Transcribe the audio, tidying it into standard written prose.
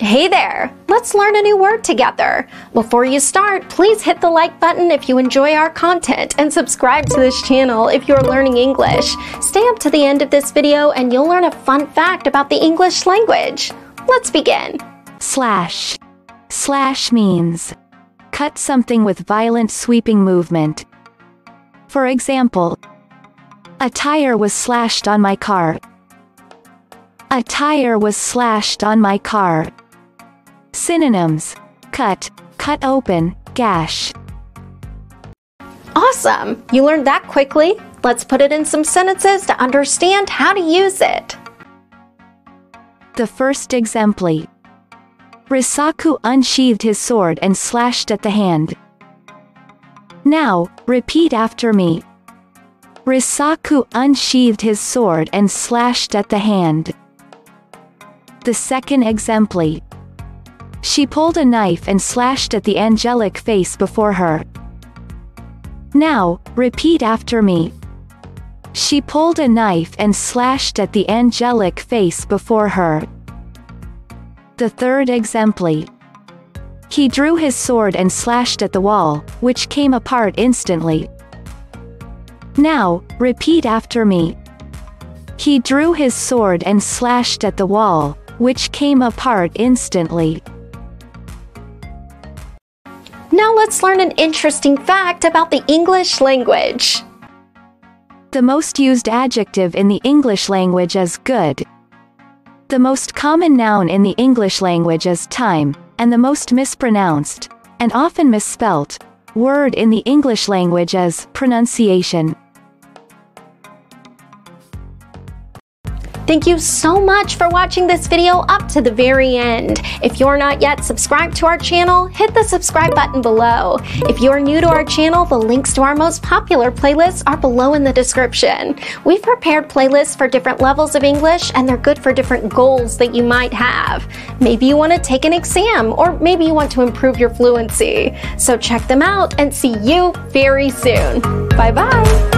Hey there! Let's learn a new word together. Before you start, please hit the like button if you enjoy our content and subscribe to this channel if you're learning English. Stay up to the end of this video and you'll learn a fun fact about the English language. Let's begin. Slash. Slash means cut something with violent sweeping movement. For example, a tire was slashed on my car. A tire was slashed on my car. Synonyms: cut, cut open, gash. Awesome! You learned that quickly. Let's put it in some sentences to understand how to use it. The first exempli. Risaku unsheathed his sword and slashed at the hand. Now, repeat after me. Risaku unsheathed his sword and slashed at the hand. The second exempli. She pulled a knife and slashed at the angelic face before her. Now, repeat after me. She pulled a knife and slashed at the angelic face before her. The third exempli. He drew his sword and slashed at the wall, which came apart instantly. Now, repeat after me. He drew his sword and slashed at the wall, which came apart instantly. Now let's learn an interesting fact about the English language. The most used adjective in the English language is good. The most common noun in the English language is time, and the most mispronounced, and often misspelt, word in the English language is pronunciation. Thank you so much for watching this video up to the very end. If you're not yet subscribed to our channel, hit the subscribe button below. If you're new to our channel, the links to our most popular playlists are below in the description. We've prepared playlists for different levels of English, and they're good for different goals that you might have. Maybe you want to take an exam, or maybe you want to improve your fluency. So check them out and see you very soon. Bye-bye.